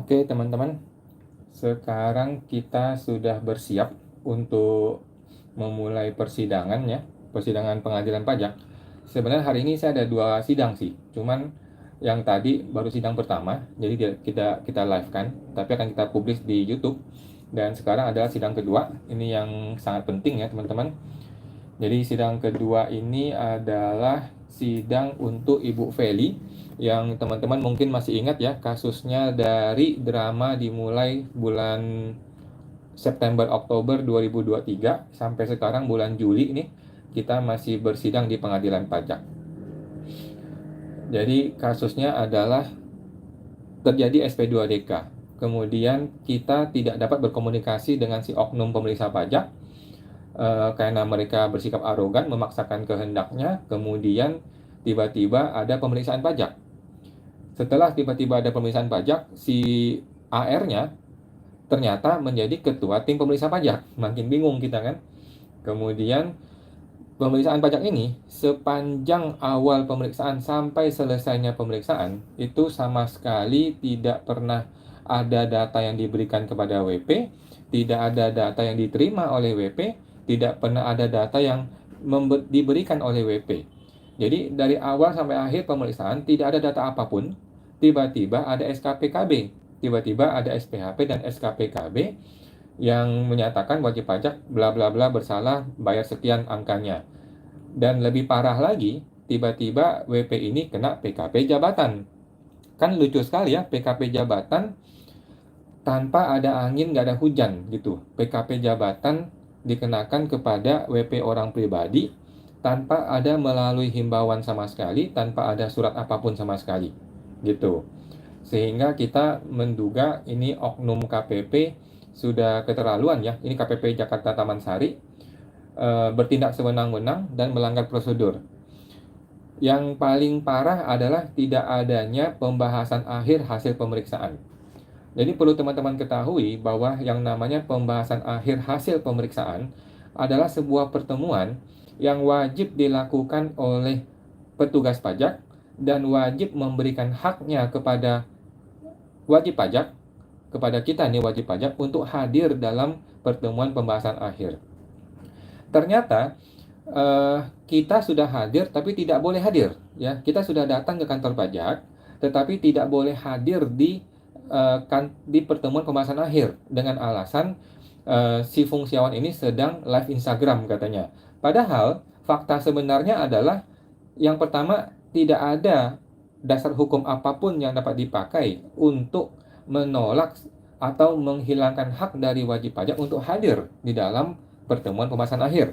Oke, teman-teman. Sekarang kita sudah bersiap untuk memulai persidangan ya, persidangan pengadilan pajak. Sebenarnya hari ini saya ada 2 sidang sih. Cuman yang tadi baru sidang pertama, jadi kita live kan, tapi akan kita publish di YouTube. Dan sekarang adalah sidang kedua. Ini yang sangat penting ya, teman-teman. Jadi sidang kedua ini adalah sidang untuk Ibu Feli yang teman-teman mungkin masih ingat ya, kasusnya dari drama dimulai bulan September Oktober 2023 sampai sekarang bulan Juli ini kita masih bersidang di pengadilan pajak. Jadi kasusnya adalah terjadi SP2DK. Kemudian kita tidak dapat berkomunikasi dengan si oknum pemeriksa pajak karena mereka bersikap arogan memaksakan kehendaknya. Kemudian tiba-tiba ada pemeriksaan pajak. Setelah tiba-tiba ada pemeriksaan pajak, si AR-nya ternyata menjadi ketua tim pemeriksa pajak. Makin bingung kita kan. Kemudian pemeriksaan pajak ini sepanjang awal pemeriksaan sampai selesainya pemeriksaan itu sama sekali tidak pernah ada data yang diberikan kepada WP, tidak ada data yang diterima oleh WP, tidak pernah ada data yang diberikan oleh WP. Jadi dari awal sampai akhir pemeriksaan tidak ada data apapun. Tiba-tiba ada SKPKB, tiba-tiba ada SPHP dan SKPKB yang menyatakan wajib pajak bla bla bla bersalah bayar sekian angkanya. Dan lebih parah lagi, tiba-tiba WP ini kena PKP jabatan. Kan lucu sekali ya, PKP jabatan tanpa ada angin, nggak ada hujan gitu. PKP jabatan dikenakan kepada WP orang pribadi tanpa ada melalui himbauan sama sekali, tanpa ada surat apapun sama sekali gitu. Sehingga kita menduga ini oknum KPP sudah keterlaluan ya. Ini KPP Jakarta Taman Sari bertindak sewenang-wenang dan melanggar prosedur. Yang paling parah adalah tidak adanya pembahasan akhir hasil pemeriksaan. Jadi perlu teman-teman ketahui bahwa yang namanya pembahasan akhir hasil pemeriksaan adalah sebuah pertemuan yang wajib dilakukan oleh petugas pajak dan wajib memberikan haknya kepada wajib pajak, kepada kita nih wajib pajak untuk hadir dalam pertemuan pembahasan akhir. Ternyata kita sudah hadir tapi tidak boleh hadir ya. Kita sudah datang ke kantor pajak tetapi tidak boleh hadir di pertemuan pembahasan akhir dengan alasan si fungsiawan ini sedang live Instagram katanya. Padahal fakta sebenarnya adalah yang pertama, tidak ada dasar hukum apapun yang dapat dipakai untuk menolak atau menghilangkan hak dari wajib pajak untuk hadir di dalam pertemuan pembahasan akhir.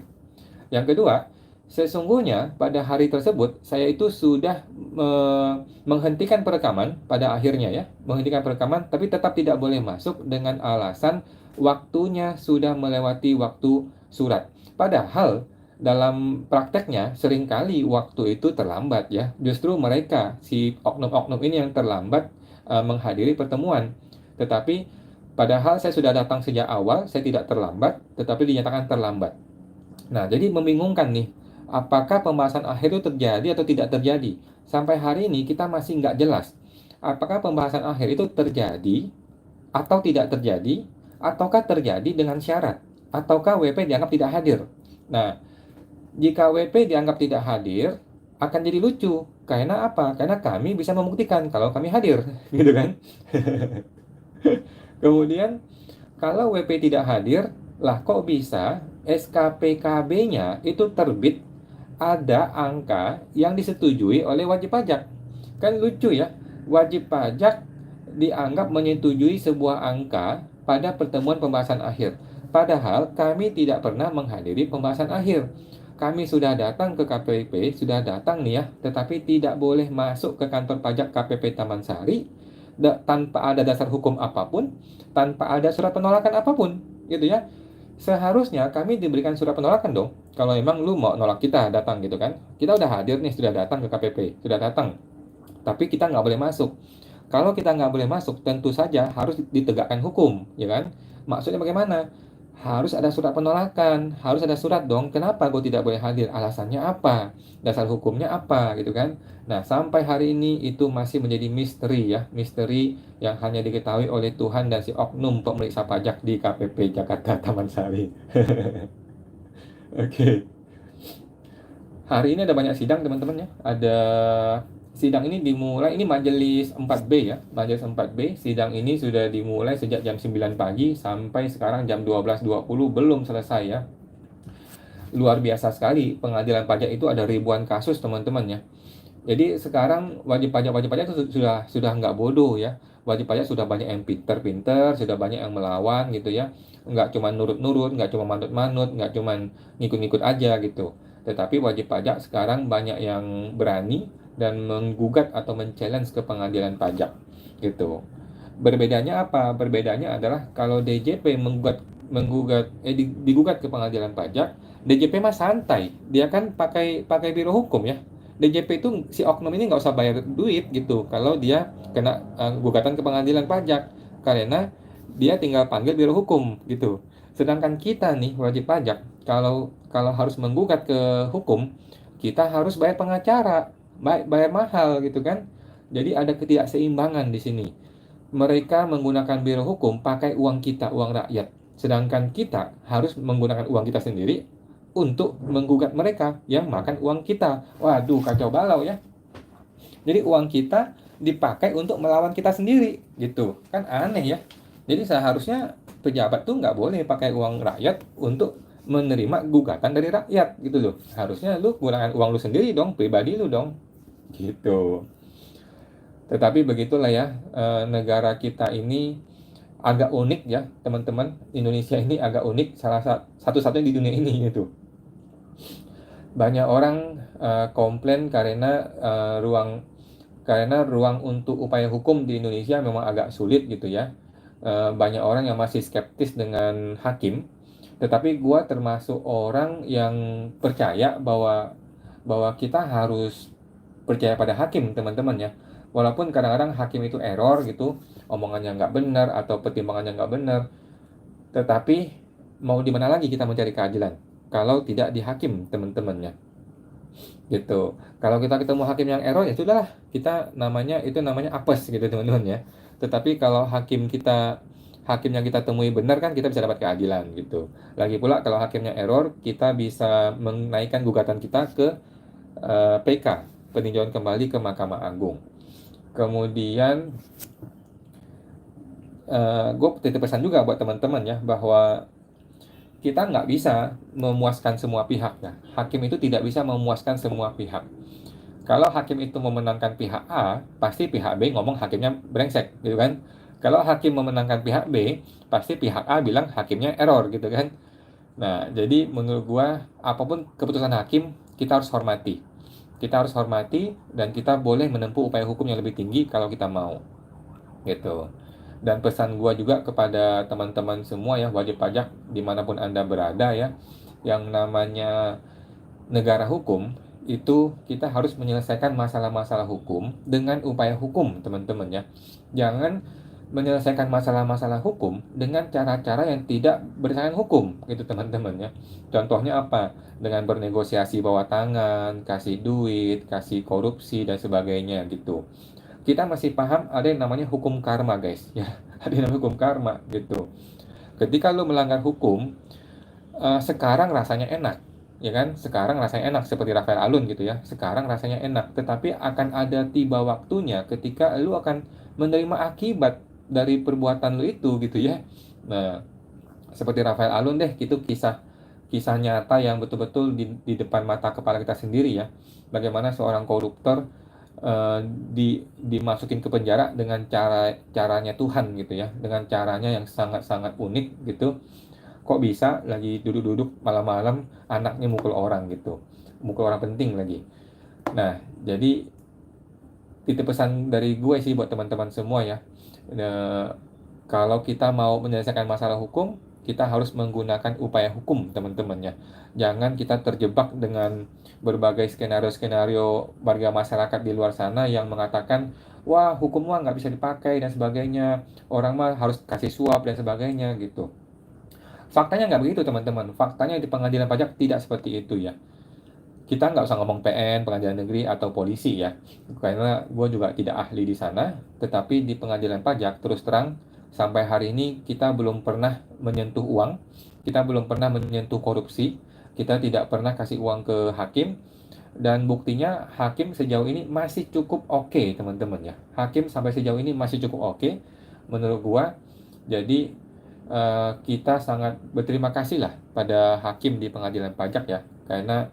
Yang kedua, sesungguhnya pada hari tersebut saya itu sudah menghentikan perekaman pada akhirnya ya, menghentikan perekaman tapi tetap tidak boleh masuk dengan alasan waktunya sudah melewati waktu surat. Padahal dalam prakteknya seringkali waktu itu terlambat ya. Justru mereka si oknum-oknum ini yang terlambat menghadiri pertemuan. Tetapi padahal saya sudah datang sejak awal, saya tidak terlambat, tetapi dinyatakan terlambat. Nah, jadi membingungkan nih, apakah pembahasan akhir itu terjadi atau tidak terjadi? Sampai hari ini kita masih nggak jelas. Apakah pembahasan akhir itu terjadi atau tidak terjadi, ataukah terjadi dengan syarat, ataukah WP dianggap tidak hadir. Nah, jika WP dianggap tidak hadir, akan jadi lucu. Karena apa? Karena kami bisa membuktikan kalau kami hadir, gitu kan? Kemudian, kalau WP tidak hadir, lah kok bisa SKPKB-nya itu terbit ada angka yang disetujui oleh wajib pajak. Kan lucu ya, wajib pajak dianggap menyetujui sebuah angka pada pertemuan pembahasan akhir. Padahal kami tidak pernah menghadiri pembahasan akhir. Kami sudah datang ke KPP, sudah datang nih ya, tetapi tidak boleh masuk ke kantor pajak KPP Taman Sari tanpa ada dasar hukum apapun, tanpa ada surat penolakan apapun, gitu ya. Seharusnya kami diberikan surat penolakan dong. Kalau memang lu mau nolak kita datang gitu kan. Kita udah hadir nih, sudah datang ke KPP, sudah datang. Tapi kita nggak boleh masuk. Kalau kita nggak boleh masuk, tentu saja harus ditegakkan hukum, ya kan? Maksudnya bagaimana? harus ada surat penolakan, harus ada surat dong. Kenapa gue tidak boleh hadir? Alasannya apa? Dasar hukumnya apa gitu kan? Nah, sampai hari ini itu masih menjadi misteri ya, misteri yang hanya diketahui oleh Tuhan dan si oknum pemeriksa pajak di KPP Jakarta Taman Sari. Oke. Hari ini ada banyak sidang teman-teman ya. Ada sidang ini dimulai, ini majelis 4B ya. Majelis 4B, sidang ini sudah dimulai sejak jam 9 pagi sampai sekarang jam 12.20 belum selesai ya. Luar biasa sekali, pengadilan pajak itu ada ribuan kasus teman-teman ya. Jadi sekarang wajib pajak itu sudah nggak bodoh ya. Wajib pajak sudah banyak yang pinter-pinter, sudah banyak yang melawan gitu ya. Nggak cuma nurut-nurut, nggak cuma manut-manut, nggak cuma ngikut-ngikut aja gitu. Tetapi wajib pajak sekarang banyak yang berani dan menggugat atau men-challenge ke pengadilan pajak gitu. Berbedanya apa? Berbedanya adalah kalau DJP digugat ke pengadilan pajak, DJP mah santai. Dia kan pakai pakai biro hukum ya. DJP itu si oknum ini nggak usah bayar duit gitu kalau dia kena gugatan ke pengadilan pajak karena dia tinggal panggil biro hukum gitu. Sedangkan kita nih wajib pajak kalau kalau harus menggugat ke hukum kita harus bayar pengacara, bayar mahal gitu kan. Jadi ada ketidakseimbangan di sini. Mereka menggunakan biro hukum pakai uang kita, uang rakyat. Sedangkan kita harus menggunakan uang kita sendiri untuk menggugat mereka yang makan uang kita. Waduh, kacau balau ya. Jadi uang kita dipakai untuk melawan kita sendiri, gitu. Kan aneh ya. Jadi seharusnya pejabat tuh nggak boleh pakai uang rakyat untuk menerima gugatan dari rakyat, gitu loh. Harusnya lu gunakan uang lu sendiri dong, pribadi lu dong. Gitu. Tetapi begitulah ya, negara kita ini agak unik ya, teman-teman. Indonesia ini agak unik, satu-satunya di dunia ini gitu. Banyak orang komplain karena ruang untuk upaya hukum di Indonesia memang agak sulit gitu ya. Banyak orang yang masih skeptis dengan hakim, tetapi gua termasuk orang yang percaya bahwa bahwa kita harus percaya pada hakim teman-teman ya. Walaupun kadang-kadang hakim itu error gitu, omongannya nggak benar atau pertimbangannya nggak benar, tetapi mau di mana lagi kita mencari keadilan kalau tidak di hakim teman-temannya gitu. Kalau kita ketemu hakim yang error ya sudahlah, kita namanya apes gitu teman-teman ya. Tetapi kalau hakim yang kita temui benar kan kita bisa dapat keadilan gitu. Lagi pula kalau hakimnya error kita bisa menaikkan gugatan kita ke PK, peninjauan kembali ke Mahkamah Agung. Kemudian gue titip pesan juga buat teman-teman ya bahwa kita nggak bisa memuaskan semua pihak ya. Hakim itu tidak bisa memuaskan semua pihak. Kalau hakim itu memenangkan pihak A, pasti pihak B ngomong hakimnya brengsek, gitu kan? Kalau hakim memenangkan pihak B, pasti pihak A bilang hakimnya error, gitu kan? Nah, jadi menurut gua apapun keputusan hakim, kita harus hormati. Kita harus hormati dan kita boleh menempuh upaya hukum yang lebih tinggi kalau kita mau, gitu. Dan pesan gua juga kepada teman-teman semua ya, wajib pajak dimanapun Anda berada ya, yang namanya negara hukum itu kita harus menyelesaikan masalah-masalah hukum dengan upaya hukum teman-teman ya. Jangan menyelesaikan masalah-masalah hukum dengan cara-cara yang tidak berdasarkan hukum gitu teman-teman ya. Contohnya apa? Dengan bernegosiasi bawah tangan, kasih duit, kasih korupsi dan sebagainya gitu. Kita masih paham ada yang namanya hukum karma guys ya. Ada yang namanya hukum karma gitu. Ketika lu melanggar hukum, sekarang rasanya enak ya kan, sekarang rasanya enak seperti Rafael Alun gitu ya, sekarang rasanya enak, tetapi akan ada tiba waktunya ketika lu akan menerima akibat dari perbuatan lu itu gitu ya. Nah, seperti Rafael Alun deh, itu kisah kisah nyata yang betul-betul di depan mata kepala kita sendiri ya, bagaimana seorang koruptor dimasukin ke penjara dengan caranya Tuhan gitu ya, dengan caranya yang sangat-sangat unik gitu. Kok bisa lagi duduk-duduk malam-malam anaknya mukul orang gitu, mukul orang penting lagi. Nah, jadi titip pesan dari gue sih buat teman-teman semua ya, kalau kita mau menyelesaikan masalah hukum, kita harus menggunakan upaya hukum teman-teman ya. Jangan kita terjebak dengan berbagai skenario-skenario warga masyarakat di luar sana yang mengatakan, wah hukum mah nggak bisa dipakai dan sebagainya, orang mah harus kasih suap dan sebagainya gitu. Faktanya nggak begitu teman-teman. Faktanya di pengadilan pajak tidak seperti itu ya. Kita nggak usah ngomong PN, pengadilan negeri atau polisi ya, karena gue juga tidak ahli di sana. Tetapi di pengadilan pajak terus terang sampai hari ini kita belum pernah menyentuh uang, kita belum pernah menyentuh korupsi, kita tidak pernah kasih uang ke hakim, dan buktinya hakim sejauh ini masih cukup oke, teman-teman ya. Hakim sampai sejauh ini masih cukup oke menurut gua. Jadi kita sangat berterima kasih lah pada hakim di pengadilan pajak ya, karena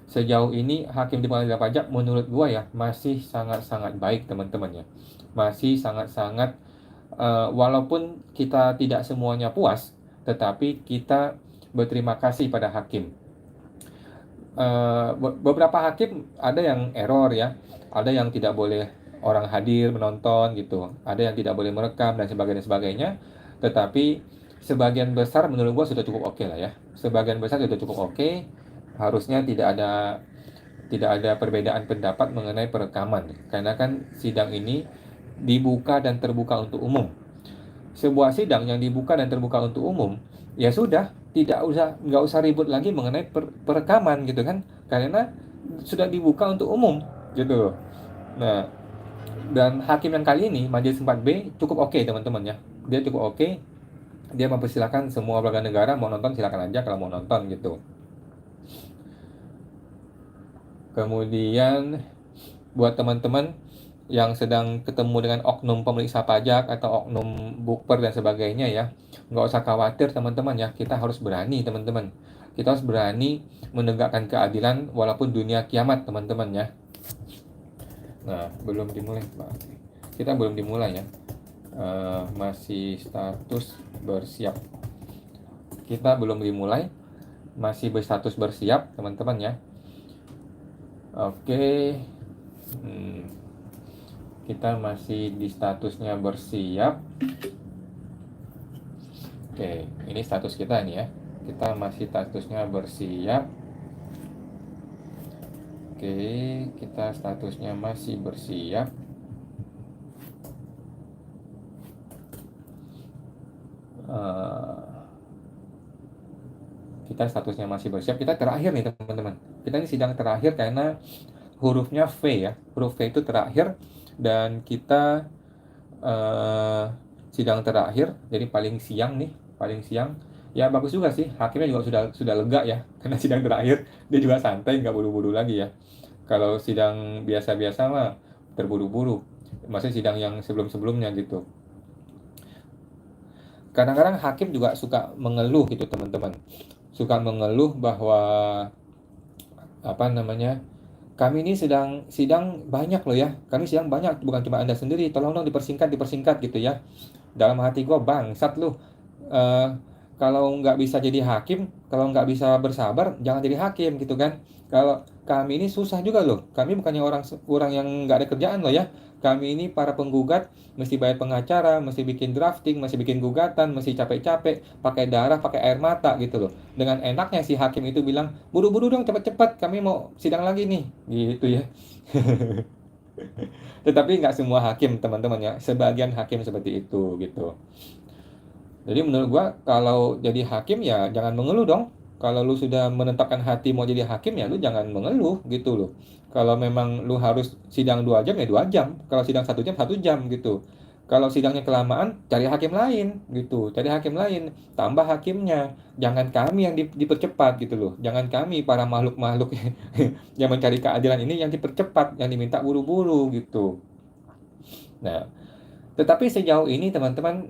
sejauh ini hakim di pengadilan pajak menurut gua ya masih sangat-sangat baik teman-teman ya. Masih sangat-sangat walaupun kita tidak semuanya puas, tetapi kita berterima kasih pada hakim. Beberapa hakim ada yang error ya, ada yang tidak boleh orang hadir menonton gitu, ada yang tidak boleh merekam dan sebagainya. Tetapi sebagian besar menurut gua sudah cukup oke lah ya. Sebagian besar sudah cukup oke. Harusnya tidak ada perbedaan pendapat mengenai perekaman, karena kan sidang ini dibuka dan terbuka untuk umum. Sebuah sidang yang dibuka dan terbuka untuk umum, ya sudah, nggak usah ribut lagi mengenai perekaman gitu kan, karena sudah dibuka untuk umum gitu. Nah, dan hakim yang kali ini Majelis 4B cukup oke teman-teman ya. Dia cukup oke. Dia mempersilahkan semua warga negara mau nonton silakan aja kalau mau nonton gitu. Kemudian buat teman-teman yang sedang ketemu dengan oknum pemeriksa pajak atau oknum bukper dan sebagainya ya, nggak usah khawatir teman-teman ya, kita harus berani teman-teman. Kita harus berani menegakkan keadilan walaupun dunia kiamat teman-teman ya. Nah, belum dimulai Pak. Kita belum dimulai ya. Masih status bersiap. Kita belum dimulai, masih berstatus bersiap teman-teman ya. Oke. Kita masih di statusnya bersiap. Oke, ini status kita nih ya. Kita masih statusnya bersiap. Oke, kita statusnya masih bersiap. Kita statusnya masih bersiap. Kita terakhir nih teman-teman. Kita ini sidang terakhir karena hurufnya V ya. Huruf V itu terakhir. Dan kita sidang terakhir, jadi paling siang nih, paling siang. Ya bagus juga sih, hakimnya juga sudah lega ya, karena sidang terakhir dia juga santai, nggak buru-buru lagi ya. Kalau sidang biasa-biasa mah terburu-buru, maksudnya sidang yang sebelum-sebelumnya gitu. Kadang-kadang hakim juga suka mengeluh gitu teman-teman, suka mengeluh bahwa apa namanya, kami ini sidang banyak loh ya, kami sidang banyak, bukan cuma Anda sendiri, tolong dong dipersingkat gitu ya. Dalam hati gue, bangsat lu, kalau nggak bisa jadi hakim, kalau nggak bisa bersabar, jangan jadi hakim gitu kan. Kalau kami ini susah juga loh, kami bukannya orang yang nggak ada kerjaan loh ya. Kami ini para penggugat, mesti bayar pengacara, mesti bikin drafting, mesti bikin gugatan, mesti capek-capek, pakai darah, pakai air mata gitu loh. Dengan enaknya si hakim itu bilang, buru-buru dong, cepet-cepet, kami mau sidang lagi nih, gitu ya. Tetapi nggak semua hakim teman-teman ya, sebagian hakim seperti itu gitu. Jadi menurut gua kalau jadi hakim ya jangan mengeluh dong. Kalau lu sudah menetapkan hati mau jadi hakim ya lu jangan mengeluh gitu loh. Kalau memang lu harus sidang 2 jam ya 2 jam. Kalau sidang 1 jam 1 jam gitu. Kalau sidangnya kelamaan cari hakim lain gitu. Cari hakim lain, tambah hakimnya. Jangan kami yang dipercepat gitu loh. Jangan kami para makhluk-makhluk yang mencari keadilan ini yang dipercepat, yang diminta buru-buru gitu. Nah, tetapi sejauh ini teman-teman,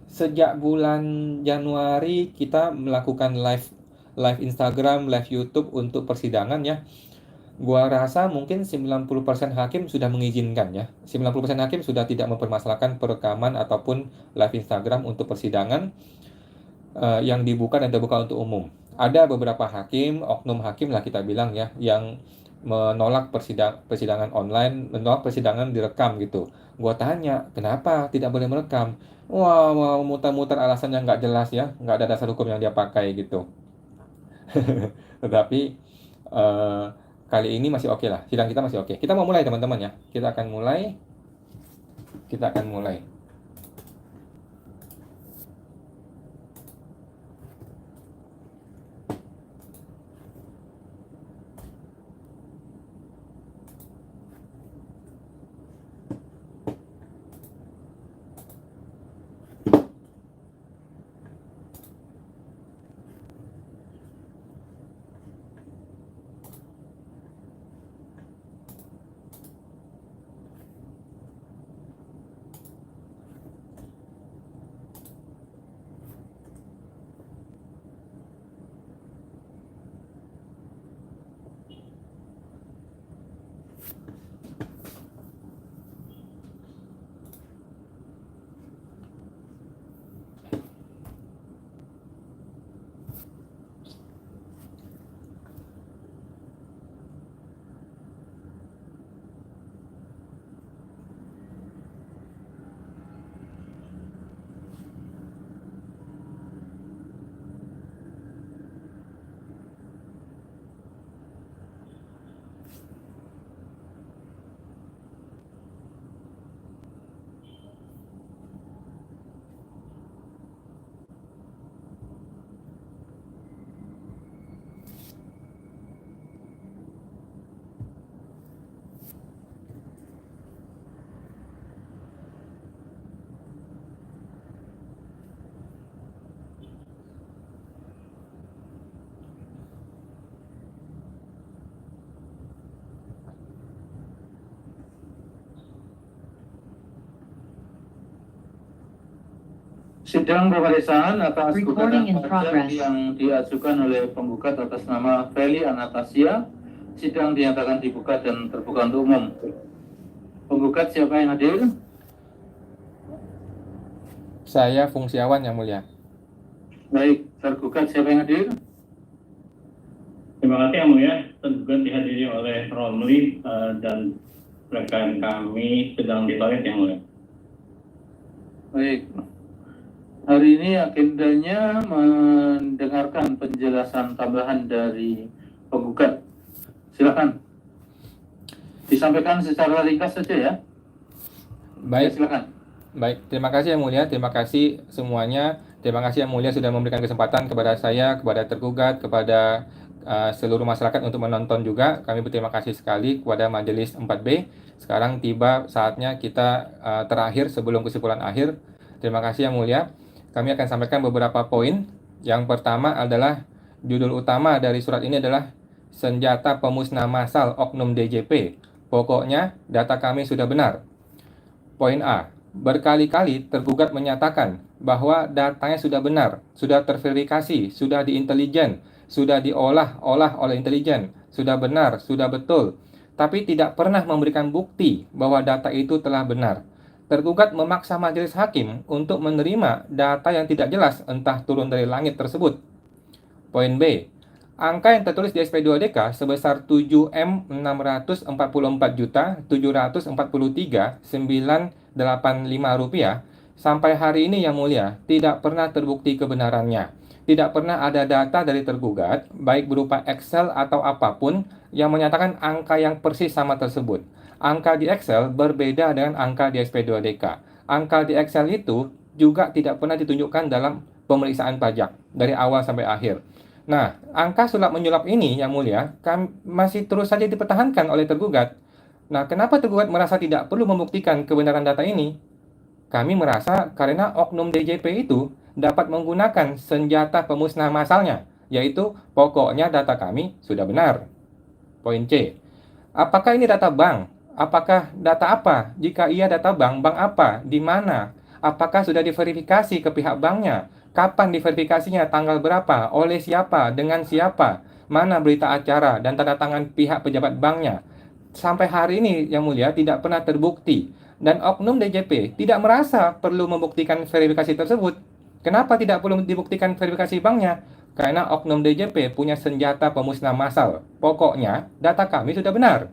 sejak bulan Januari kita melakukan live Instagram, live YouTube untuk persidangan ya. Gua rasa mungkin 90% hakim sudah mengizinkan ya. 90% hakim sudah tidak mempermasalahkan perekaman ataupun live Instagram untuk persidangan yang dibuka dan terbuka untuk umum. Ada beberapa hakim, oknum hakim lah kita bilang ya, yang menolak persidangan online, menolak persidangan direkam gitu. Gua tanya, kenapa tidak boleh merekam? Wah, mau muter-muter alasan yang nggak jelas ya, nggak ada dasar hukum yang dia pakai gitu. Tetapi eh, kali ini masih oke lah, sidang kita masih oke. Kita mau mulai teman-teman ya, kita akan mulai. Sidang pemeriksaan atas Recording in gugatan pajak progress. yang diajukan oleh penggugat atas nama Feli Anastasia. Sidang dinyatakan dibuka dan terbuka untuk umum. Penggugat siapa yang hadir? Saya Fungsiawan, Yang Mulia. Baik, tergugat siapa yang hadir? Terima kasih Yang Mulia. Tergugat dihadiri oleh Romli dan rekan kami sedang di toilet Yang Mulia. Baik. Hari ini agendanya mendengarkan penjelasan tambahan dari penggugat. Silakan. Disampaikan secara ringkas saja ya. Baik. Ya, silakan. Baik, terima kasih Yang Mulia, terima kasih semuanya. Terima kasih Yang Mulia sudah memberikan kesempatan kepada saya, kepada tergugat, kepada seluruh masyarakat untuk menonton juga. Kami berterima kasih sekali kepada Majelis 4B. Sekarang tiba saatnya kita terakhir sebelum kesimpulan akhir. Terima kasih Yang Mulia. Kami akan sampaikan beberapa poin. Yang pertama adalah judul utama dari surat ini adalah senjata pemusnah massal oknum DJP. Pokoknya data kami sudah benar. Poin A. Berkali-kali tergugat menyatakan bahwa datanya sudah benar, sudah terverifikasi, sudah diintelijen, sudah diolah oleh intelijen, sudah benar, sudah betul, tapi tidak pernah memberikan bukti bahwa data itu telah benar. Tergugat memaksa majelis hakim untuk menerima data yang tidak jelas entah turun dari langit tersebut. Poin B. Angka yang tertulis di SP2DK sebesar 7M644.743.985 rupiah sampai hari ini Yang Mulia tidak pernah terbukti kebenarannya. Tidak pernah ada data dari tergugat, baik berupa Excel atau apapun, yang menyatakan angka yang persis sama tersebut. Angka di Excel berbeda dengan angka di SP2DK. Angka di Excel itu juga tidak pernah ditunjukkan dalam pemeriksaan pajak dari awal sampai akhir. Nah, angka sulap menyulap ini Yang Mulia masih terus saja dipertahankan oleh tergugat. Nah, kenapa tergugat merasa tidak perlu membuktikan kebenaran data ini? Kami merasa karena oknum DJP itu dapat menggunakan senjata pemusnah massalnya, yaitu pokoknya data kami sudah benar. Poin C. Apakah ini data bank? Apakah data apa? Jika iya data bank, bank apa? Di mana? Apakah sudah diverifikasi ke pihak banknya? Kapan diverifikasinya? Tanggal berapa? Oleh siapa? Dengan siapa? Mana berita acara dan tanda tangan pihak pejabat banknya? Sampai hari ini Yang Mulia tidak pernah terbukti. Dan oknum DJP tidak merasa perlu membuktikan verifikasi tersebut. Kenapa tidak perlu dibuktikan verifikasi banknya? Karena oknum DJP punya senjata pemusnah massal. Pokoknya data kami sudah benar.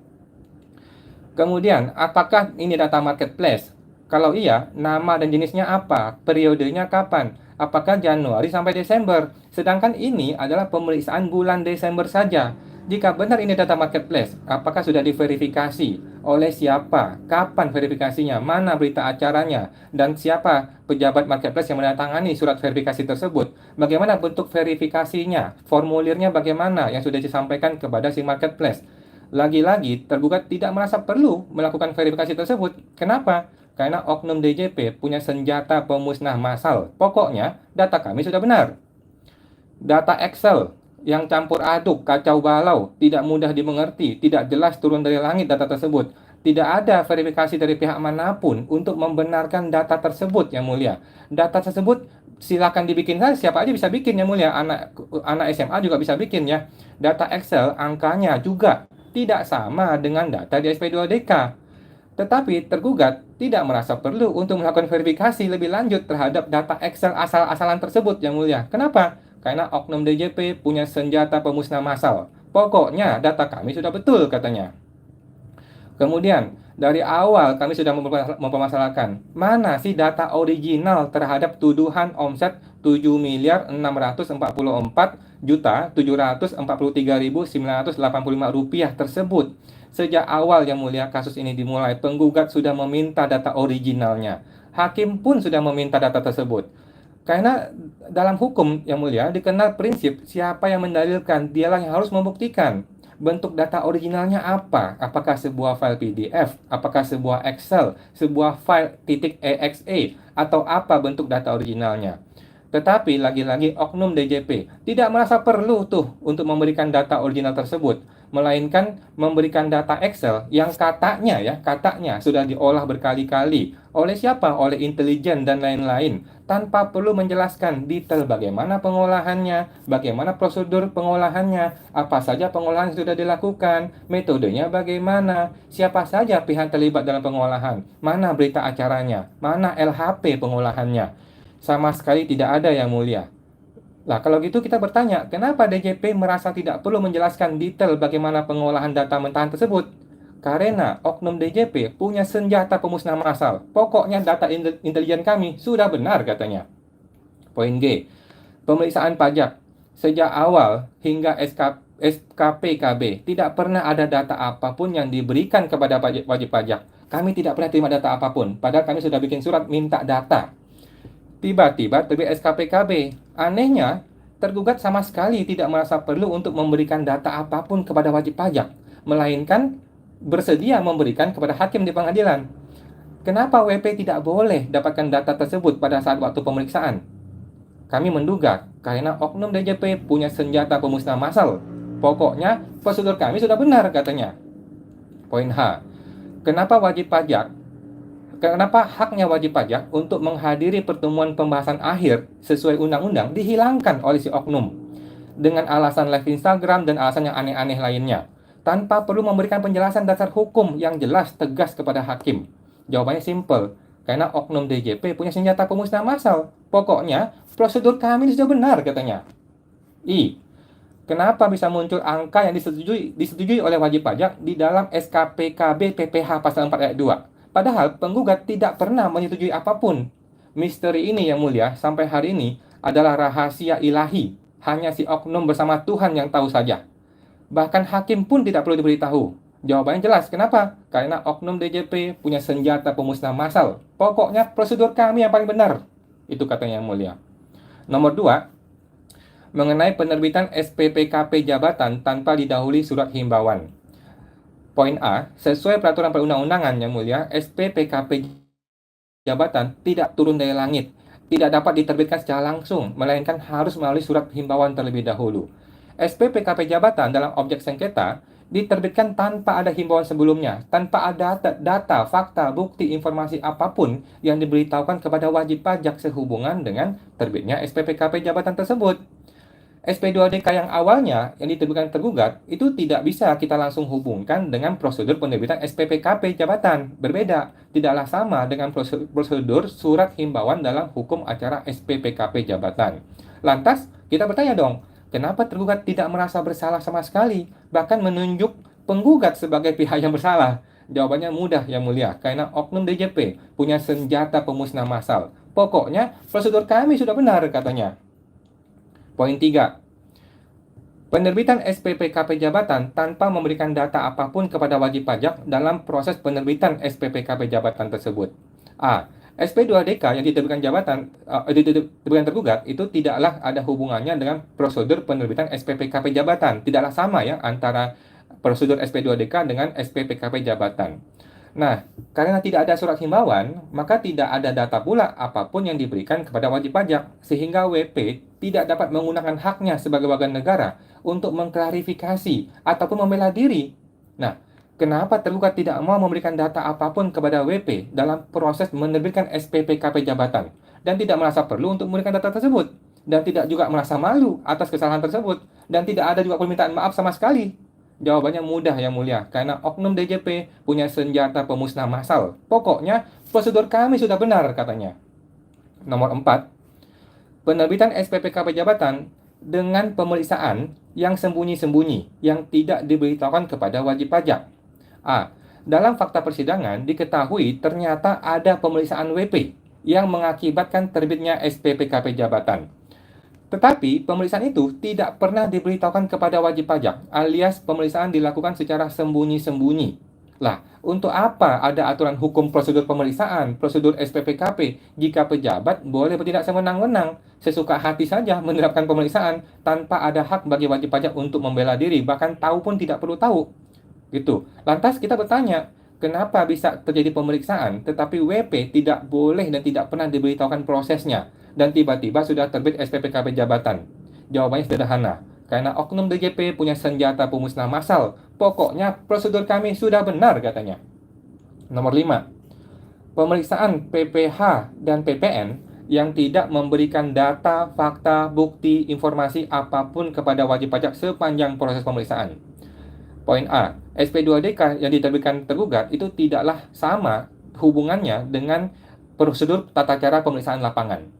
Kemudian, apakah ini data marketplace? Kalau iya, nama dan jenisnya apa? Periodenya kapan? Apakah Januari sampai Desember? Sedangkan ini adalah pemeriksaan bulan Desember saja. Jika benar ini data marketplace, apakah sudah diverifikasi? Oleh siapa? Kapan verifikasinya? Mana berita acaranya? Dan siapa pejabat marketplace yang menandatangani surat verifikasi tersebut? Bagaimana bentuk verifikasinya? Formulirnya bagaimana yang sudah disampaikan kepada si marketplace? Lagi-lagi, tergugat tidak merasa perlu melakukan verifikasi tersebut. Kenapa? Karena oknum DJP punya senjata pemusnah massal. Pokoknya, data kami sudah benar. Data Excel yang campur aduk, kacau balau, tidak mudah dimengerti, tidak jelas turun dari langit data tersebut. Tidak ada verifikasi dari pihak manapun untuk membenarkan data tersebut, Yang Mulia. Data tersebut silakan dibikin saja, siapa aja bisa bikin, Yang Mulia. Anak SMA juga bisa bikin ya. Data Excel angkanya juga tidak sama dengan data di SP2DK. Tetapi tergugat tidak merasa perlu untuk melakukan verifikasi lebih lanjut terhadap data Excel asal-asalan tersebut, Yang Mulia. Kenapa? Karena oknum DJP punya senjata pemusnah massal. Pokoknya data kami sudah betul, katanya. Kemudian, dari awal kami sudah mempermasalahkan, mana sih data original terhadap tuduhan omset 7.644.743.985 rupiah tersebut. Sejak awal Yang Mulia kasus ini dimulai, penggugat sudah meminta data originalnya. Hakim pun sudah meminta data tersebut. Karena dalam hukum Yang Mulia dikenal prinsip siapa yang mendalilkan, dialah yang harus membuktikan. Bentuk data originalnya apa? Apakah sebuah file PDF? Apakah sebuah Excel? Sebuah file .exe? Atau apa bentuk data originalnya? Tetapi lagi-lagi oknum DJP tidak merasa perlu tuh untuk memberikan data original tersebut, melainkan memberikan data Excel yang katanya sudah diolah berkali-kali. Oleh siapa? Oleh intelijen dan lain-lain, tanpa perlu menjelaskan detail bagaimana pengolahannya, bagaimana prosedur pengolahannya, apa saja pengolahan yang sudah dilakukan, metodenya bagaimana, siapa saja pihak terlibat dalam pengolahan, mana berita acaranya, mana LHP pengolahannya. Sama sekali tidak ada, Yang Mulia. Nah, kalau gitu kita bertanya, kenapa DJP merasa tidak perlu menjelaskan detail bagaimana pengolahan data mentahan tersebut? Karena oknum DJP punya senjata pemusnah massal. Pokoknya data intelijen kami sudah benar, katanya. Poin G. Pemeriksaan pajak. Sejak awal hingga SKPKB tidak pernah ada data apapun yang diberikan kepada wajib pajak. Kami tidak pernah terima data apapun, padahal kami sudah bikin surat minta data. Tiba-tiba terbit SKPKB. Anehnya, tergugat sama sekali tidak merasa perlu untuk memberikan data apapun kepada wajib pajak, melainkan bersedia memberikan kepada hakim di pengadilan. Kenapa WP tidak boleh dapatkan data tersebut pada saat waktu pemeriksaan? Kami menduga karena oknum DJP punya senjata pemusnah massal. Pokoknya prosedur kami sudah benar, katanya. Poin H. Kenapa haknya wajib pajak untuk menghadiri pertemuan pembahasan akhir sesuai undang-undang dihilangkan oleh si oknum dengan alasan live Instagram dan alasan yang aneh-aneh lainnya, tanpa perlu memberikan penjelasan dasar hukum yang jelas tegas kepada hakim? Jawabannya simple, karena oknum DJP punya senjata pemusnah massal. Pokoknya prosedur kami sudah benar, katanya. I. Kenapa bisa muncul angka yang disetujui oleh wajib pajak di dalam SKPKB PPH pasal 4 ayat 2? Padahal penggugat tidak pernah menyetujui apapun. Misteri ini, Yang Mulia, sampai hari ini adalah rahasia ilahi. Hanya si oknum bersama Tuhan yang tahu saja. Bahkan hakim pun tidak perlu diberitahu. Jawabannya jelas. Kenapa? Karena oknum DJP punya senjata pemusnah massal. Pokoknya prosedur kami yang paling benar. Itu katanya, Yang Mulia. Nomor 2, mengenai penerbitan SPPKP jabatan tanpa didahului surat himbauan. Poin A, sesuai peraturan perundang-undangan, Yang Mulia, SPPKP jabatan tidak turun dari langit, tidak dapat diterbitkan secara langsung, melainkan harus melalui surat himbauan terlebih dahulu. SPPKP jabatan dalam objek sengketa diterbitkan tanpa ada himbauan sebelumnya, tanpa ada data, fakta, bukti, informasi apapun yang diberitahukan kepada wajib pajak sehubungan dengan terbitnya SPPKP jabatan tersebut. SP2DK yang awalnya yang diterbitkan tergugat itu tidak bisa kita langsung hubungkan dengan prosedur penerbitan SPPKP jabatan. Berbeda, tidaklah sama dengan prosedur surat himbauan dalam hukum acara SPPKP jabatan. Lantas, kita bertanya dong, kenapa tergugat tidak merasa bersalah sama sekali, bahkan menunjuk penggugat sebagai pihak yang bersalah? Jawabannya mudah, Yang Mulia, karena oknum DJP punya senjata pemusnah massal. Pokoknya, prosedur kami sudah benar, katanya. Poin 3. Penerbitan SPPKP jabatan tanpa memberikan data apapun kepada wajib pajak dalam proses penerbitan SPPKP jabatan tersebut. A. SP2DK yang diterbitkan diterbitkan tergugat itu tidaklah ada hubungannya dengan prosedur penerbitan SPPKP jabatan. Tidaklah sama ya antara prosedur SP2DK dengan SPPKP jabatan. Nah, karena tidak ada surat himbauan, maka tidak ada data pula apapun yang diberikan kepada wajib pajak, sehingga WP tidak dapat menggunakan haknya sebagai warga negara untuk mengklarifikasi ataupun membela diri. Nah, kenapa tergugat tidak mau memberikan data apapun kepada WP dalam proses menerbitkan SPPKP jabatan, dan tidak merasa perlu untuk memberikan data tersebut, dan tidak juga merasa malu atas kesalahan tersebut, dan tidak ada juga permintaan maaf sama sekali? Jawabannya mudah, Yang Mulia, karena oknum DJP punya senjata pemusnah massal. Pokoknya, prosedur kami sudah benar, katanya. Nomor 4, penerbitan SPPKP jabatan dengan pemeriksaan yang sembunyi-sembunyi, yang tidak diberitahukan kepada wajib pajak. A. Dalam fakta persidangan, diketahui ternyata ada pemeriksaan WP yang mengakibatkan terbitnya SPPKP jabatan. Tetapi pemeriksaan itu tidak pernah diberitahukan kepada wajib pajak, alias pemeriksaan dilakukan secara sembunyi-sembunyi. Lah, untuk apa ada aturan hukum prosedur pemeriksaan, prosedur SPPKP, jika pejabat boleh bertindak sewenang-wenang, sesuka hati saja menerapkan pemeriksaan tanpa ada hak bagi wajib pajak untuk membela diri, bahkan tahu pun tidak perlu tahu. Gitu. Lantas kita bertanya, kenapa bisa terjadi pemeriksaan tetapi WP tidak boleh dan tidak pernah diberitahukan prosesnya? dan tiba-tiba sudah terbit SPPKB jabatan? Jawabannya sederhana, karena oknum DJP punya senjata pemusnah massal. Pokoknya prosedur kami sudah benar katanya. Nomor 5. Pemeriksaan PPH dan PPN yang tidak memberikan data, fakta, bukti, informasi apapun kepada wajib pajak sepanjang proses pemeriksaan. Poin A, SP2DK yang diterbitkan tergugat itu tidaklah sama hubungannya dengan prosedur tata cara pemeriksaan lapangan.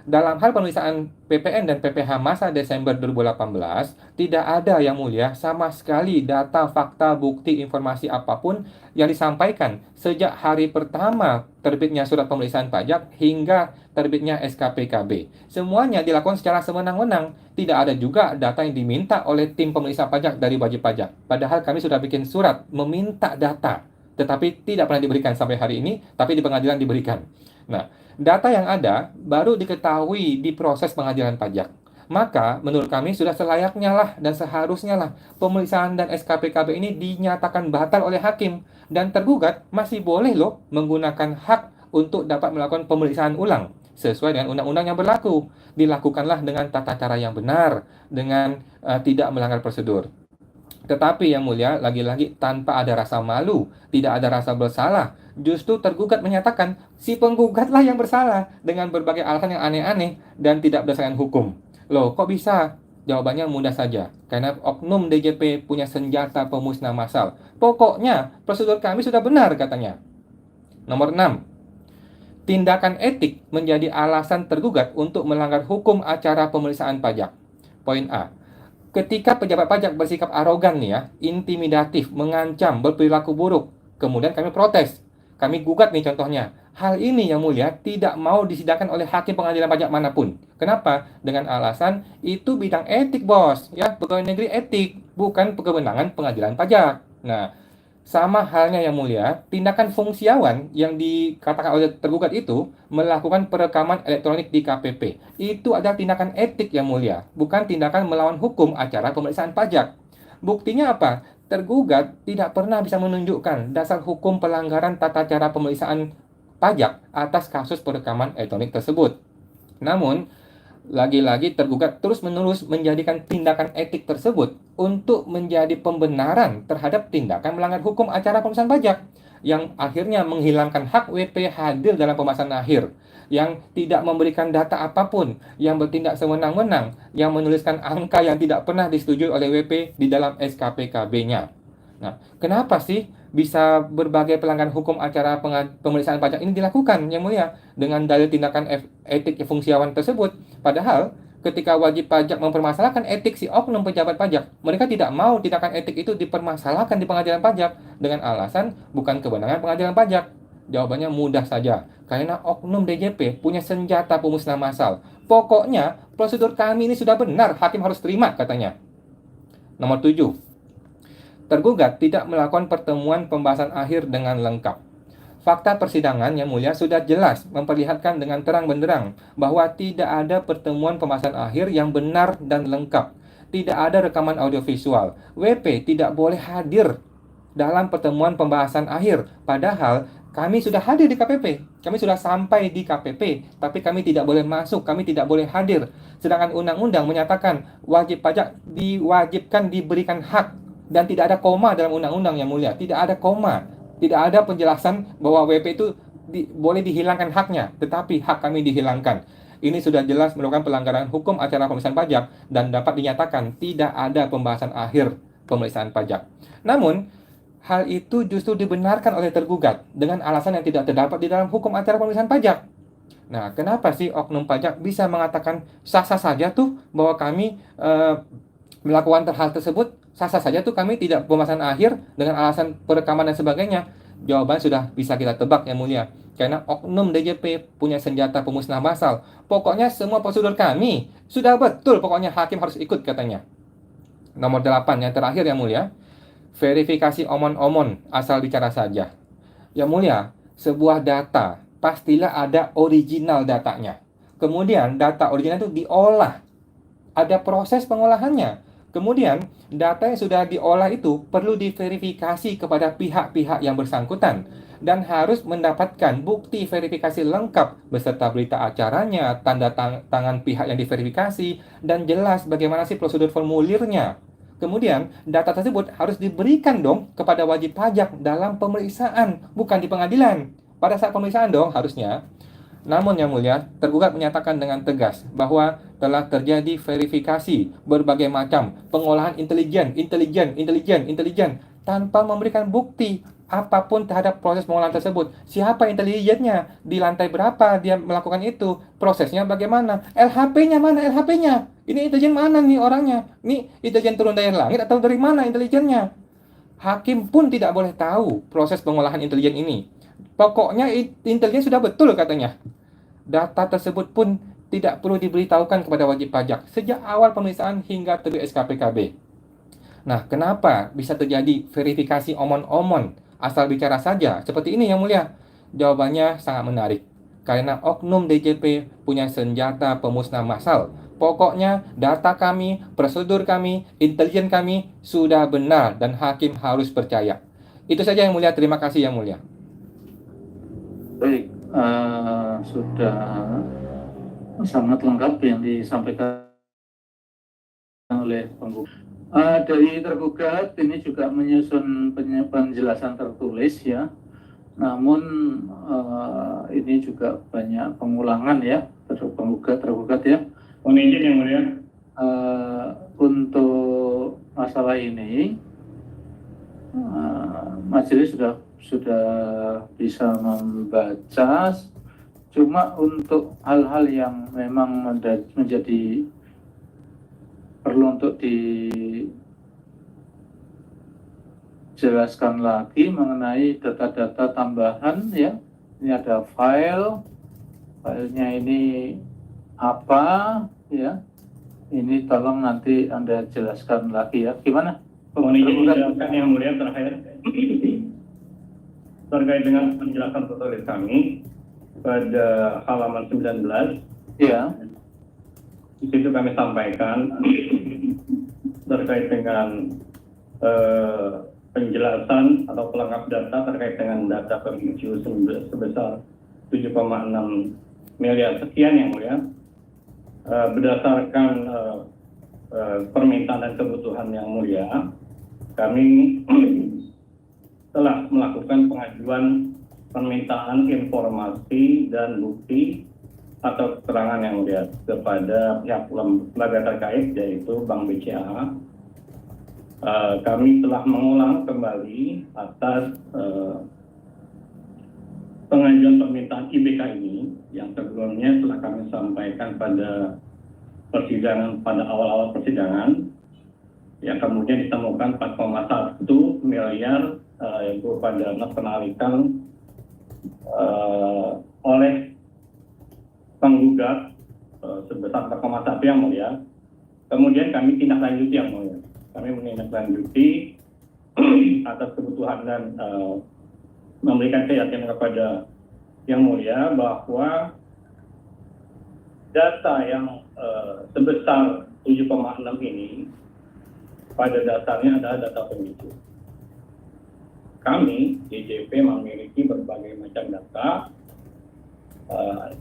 Dalam hal pemeriksaan PPN dan PPH masa Desember 2018, tidak ada yang mulia sama sekali data, fakta, bukti, informasi apapun yang disampaikan sejak hari pertama terbitnya surat pemeriksaan pajak hingga terbitnya SKPKB. Semuanya dilakukan secara sewenang-wenang. Tidak ada juga data yang diminta oleh tim pemeriksa pajak dari wajib pajak. Padahal kami sudah bikin surat meminta data, tetapi tidak pernah diberikan sampai hari ini, tapi di pengadilan diberikan. Nah, data yang ada baru diketahui di proses pengadilan pajak. Maka menurut kami sudah selayaknya lah dan seharusnya lah pemeriksaan dan SKPKB ini dinyatakan batal oleh hakim. Dan tergugat masih boleh loh menggunakan hak untuk dapat melakukan pemeriksaan ulang sesuai dengan undang-undang yang berlaku. Dilakukanlah dengan tata cara yang benar, dengan tidak melanggar prosedur. Tetapi yang mulia, lagi-lagi tanpa ada rasa malu, tidak ada rasa bersalah. Justru tergugat menyatakan si penggugatlah yang bersalah dengan berbagai alasan yang aneh-aneh dan tidak berdasarkan hukum. Loh, kok bisa? Jawabannya mudah saja, karena oknum DJP punya senjata pemusnah massal. Pokoknya, prosedur kami sudah benar katanya. Nomor 6. Tindakan etik menjadi alasan tergugat untuk melanggar hukum acara pemeriksaan pajak. Poin A. Ketika pejabat pajak bersikap arogan nih ya, intimidatif, mengancam, berperilaku buruk, kemudian kami protes. Kami gugat nih contohnya. Hal ini yang mulia tidak mau disidangkan oleh hakim pengadilan pajak manapun. Kenapa? Dengan alasan itu bidang etik, bos. Ya, pegawai negeri etik, bukan kewenangan pengadilan pajak. Nah, sama halnya yang mulia, tindakan fungsiawan yang dikatakan oleh tergugat itu melakukan perekaman elektronik di KPP. Itu adalah tindakan etik yang mulia, bukan tindakan melawan hukum acara pemeriksaan pajak. Buktinya apa? Tergugat tidak pernah bisa menunjukkan dasar hukum pelanggaran tata cara pemeriksaan pajak atas kasus perekaman elektronik tersebut. Namun, lagi-lagi tergugat terus-menerus menjadikan tindakan etik tersebut untuk menjadi pembenaran terhadap tindakan melanggar hukum acara pemeriksaan pajak yang akhirnya menghilangkan hak WP hadir dalam pembahasan akhir, yang tidak memberikan data apapun, yang bertindak sewenang-wenang, yang menuliskan angka yang tidak pernah disetujui oleh WP di dalam SKPKB-nya. Nah, kenapa sih bisa berbagai pelanggaran hukum acara pemeriksaan pajak ini dilakukan, yang mulia, dengan dalil tindakan etik fungsiawan tersebut? Padahal ketika wajib pajak mempermasalahkan etik si oknum pejabat pajak, mereka tidak mau tindakan etik itu dipermasalahkan di pengadilan pajak dengan alasan bukan kewenangan pengadilan pajak. Jawabannya mudah saja, karena oknum DJP punya senjata pemusnah massal. Pokoknya prosedur kami ini sudah benar, hakim harus terima katanya. Nomor 7. Tergugat tidak melakukan pertemuan pembahasan akhir dengan lengkap. Fakta persidangan yang mulia sudah jelas memperlihatkan dengan terang benderang bahwa tidak ada pertemuan pembahasan akhir yang benar dan lengkap. Tidak ada rekaman audiovisual. WP tidak boleh hadir dalam pertemuan pembahasan akhir. Padahal kami sudah hadir di KPP. Kami sudah sampai di KPP, tapi kami tidak boleh masuk, kami tidak boleh hadir. Sedangkan undang-undang menyatakan wajib pajak diwajibkan diberikan hak. Dan tidak ada koma dalam undang-undang yang mulia. Tidak ada koma. Tidak ada penjelasan bahwa WP itu boleh dihilangkan haknya. Tetapi hak kami dihilangkan. Ini sudah jelas merupakan pelanggaran hukum acara pemeriksaan pajak. Dan dapat dinyatakan tidak ada pembahasan akhir pemeriksaan pajak. Namun, hal itu justru dibenarkan oleh tergugat. Dengan alasan yang tidak terdapat di dalam hukum acara pemeriksaan pajak. Nah, kenapa sih oknum pajak bisa mengatakan sah-sah saja tuh bahwa kami melakukan hal tersebut? Sah-sah saja tuh kami tidak pembahasan akhir dengan alasan perekaman dan sebagainya. Jawaban sudah bisa kita tebak yang mulia. Karena oknum DJP punya senjata pemusnah massal. Pokoknya semua prosedur kami sudah betul, pokoknya hakim harus ikut katanya. Nomor 8 yang terakhir yang mulia. Verifikasi omon-omon asal bicara saja. Yang mulia, sebuah data pastilah ada original datanya. Kemudian data original itu diolah. Ada proses pengolahannya. Kemudian, data yang sudah diolah itu perlu diverifikasi kepada pihak-pihak yang bersangkutan dan harus mendapatkan bukti verifikasi lengkap beserta berita acaranya, tanda tangan pihak yang diverifikasi, dan jelas bagaimana sih prosedur formulirnya. Kemudian, data tersebut harus diberikan dong kepada wajib pajak dalam pemeriksaan, bukan di pengadilan. Pada saat pemeriksaan dong harusnya. Namun Yang Mulia, tergugat menyatakan dengan tegas bahwa telah terjadi verifikasi berbagai macam pengolahan intelijen tanpa memberikan bukti apapun terhadap proses pengolahan tersebut. Siapa intelijennya? Di lantai berapa dia melakukan itu? Prosesnya bagaimana? LHP-nya mana LHP-nya? Ini intelijen mana nih orangnya? Ini intelijen turun dari langit atau dari mana intelijennya? Hakim pun tidak boleh tahu proses pengolahan intelijen ini. Pokoknya intelijen sudah betul katanya. Data tersebut pun tidak perlu diberitahukan kepada wajib pajak sejak awal pemeriksaan hingga terbit SKPKB. Nah, kenapa bisa terjadi verifikasi omon-omon asal bicara saja seperti ini Yang Mulia? Jawabannya sangat menarik. Karena oknum DJP punya senjata pemusnah massal. Pokoknya data kami, prosedur kami, intelijen kami sudah benar dan hakim harus percaya. Itu saja Yang Mulia. Terima kasih Yang Mulia. Baik, sudah sangat lengkap yang disampaikan oleh penggugat. Dari tergugat ini juga menyusun penjelasan tertulis ya, namun ini juga banyak pengulangan ya tergugat ya. Mohon izin Yang Mulia. Untuk masalah ini majelis sudah bisa membaca, cuma untuk hal-hal yang memang menjadi perlu untuk dijelaskan lagi mengenai data-data tambahan ya. Ini ada filenya ini apa ya, ini tolong nanti Anda jelaskan lagi ya. Gimana? Mohon izin dijelaskan Yang Mulia terakhir terkait dengan penjelasan tertulis kami pada halaman 19. Ya. Di situ kami sampaikan terkait dengan penjelasan atau pelengkap data terkait dengan data pemicu sebesar 7,6 miliar sekian Yang Mulia. Berdasarkan permintaan dan kebutuhan Yang Mulia, kami telah melakukan pengajuan permintaan informasi dan bukti atau keterangan Yang Mulia kepada pihak lembaga terkait yaitu Bank BCA. Kami telah mengulang kembali atas pengajuan permintaan IBK ini yang sebelumnya telah kami sampaikan pada persidangan, pada awal-awal persidangan, yang kemudian ditemukan 4,1 miliar yang berupa dana penarikan oleh penggugat sebesar 4,1 Yang Mulia. Kemudian kami tindak lanjuti Yang Mulia. Kami menindaklanjuti atas kebutuhan dan memberikan keyakinan kepada Yang Mulia bahwa data yang sebesar 7,6 ini pada dasarnya adalah data pemicu. Kami, DJP, memiliki berbagai macam data,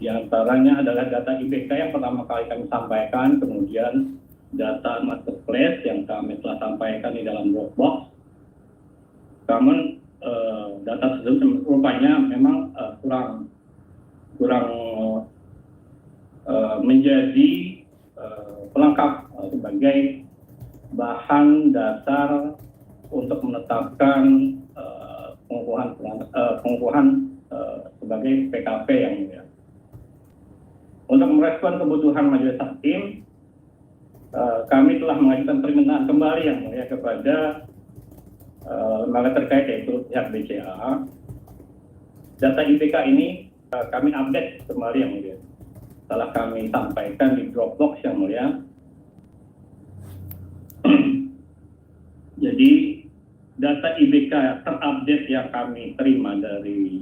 di antaranya adalah data IBK yang pertama kali kami sampaikan, kemudian data marketplace yang kami telah sampaikan di dalam Dropbox. Namun data tersebut rupanya memang kurang menjadi pelengkap sebagai bahan dasar untuk menetapkan pengukuhan sebagai PKP yang mulia. Untuk merespon kebutuhan majelis hakim, kami telah mengajukan permintaan kembali yang mulia kepada lembaga terkait yaitu pihak BCA. Data IPK ini kami update kembali yang mulia. Setelah kami sampaikan di Dropbox yang mulia. Jadi data IBK terupdate yang kami terima dari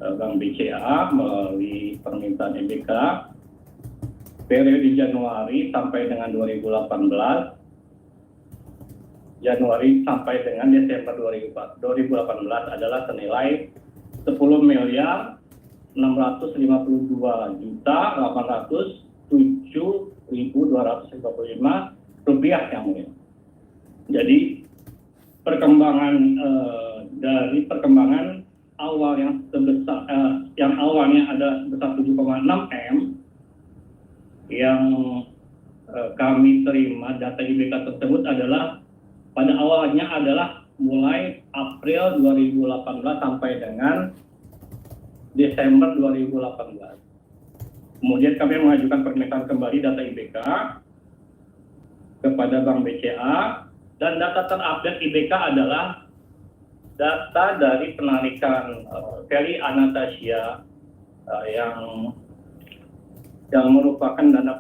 Bank BCA melalui permintaan IBK periode Januari sampai dengan 2018 Januari sampai dengan Desember 2018 adalah senilai 10.622.807.255 rupiah yang mulia. Jadi perkembangan dari perkembangan awal yang sebesar yang awalnya ada sebesar 7,6 M yang kami terima data IBK tersebut adalah pada awalnya adalah mulai April 2018 sampai dengan Desember 2018. Kemudian kami mengajukan permintaan kembali data IBK kepada Bank BCA, dan data terupdate IBK adalah data dari penarikan Ferry Anastasia yang merupakan data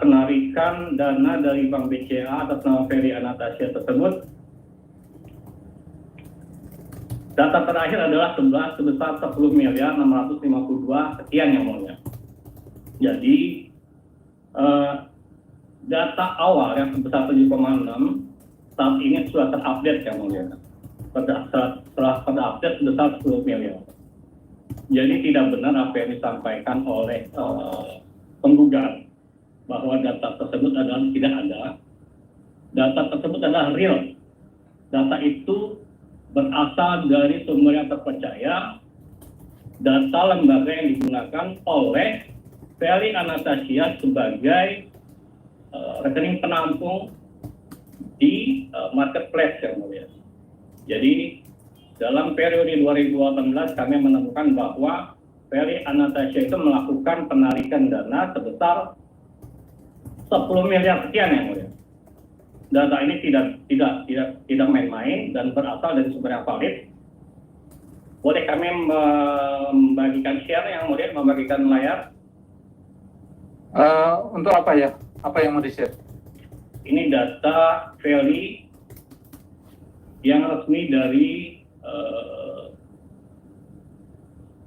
penarikan dana dari Bank BCA atas nama Ferry Anastasia tersebut. Data terakhir adalah sebesar 10.652 sekian yang mulia. Jadi data awal yang sebesar 7,6 saat ini sudah terupdate yang mulia. Setelah terupdate sebesar 10 miliar. Jadi tidak benar apa yang disampaikan oleh penggugat bahwa data tersebut adalah tidak ada. Data tersebut adalah real. Data itu berasal dari sumber yang terpercaya, data lembaga yang digunakan oleh Ferry Anastasia sebagai rekening penampung di marketplace yang mulia. Jadi dalam periode 2018 kami menemukan bahwa Ferry Anastasia itu melakukan penarikan dana sebesar 10 miliar sekian yang mulia. Data ini tidak main-main dan berasal dari sumber yang valid. Boleh kami membagikan share yang mulia, membagikan layar? Untuk apa ya? Apa yang mau di-share? Ini data Ferry yang resmi dari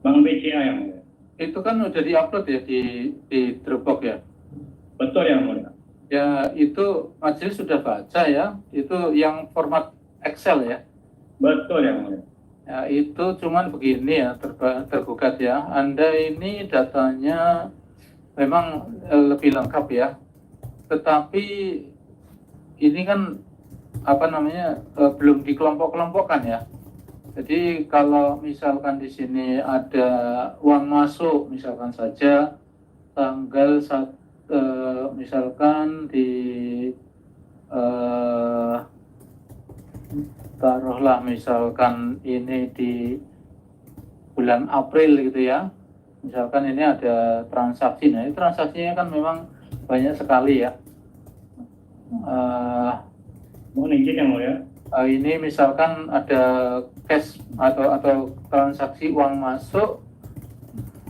Bank BCA yang mulia. Itu kan udah di-upload ya di Dropbox ya? Betul yang mulia. Ya, itu majelis sudah baca ya. Itu yang format Excel ya? Betul yang mulia. Ya, itu cuman begini ya, tergugat ya. Anda ini datanya memang lebih lengkap ya. Tetapi ini kan belum dikelompok-kelompokkan ya. Jadi kalau misalkan di sini ada uang masuk, misalkan saja tanggal misalkan di taruhlah misalkan ini di bulan April gitu ya. Misalkan ini ada transaksi, nah ini transaksinya kan memang banyak sekali ya. Mohon izin yang mulia. Ini misalkan ada cash atau transaksi uang masuk,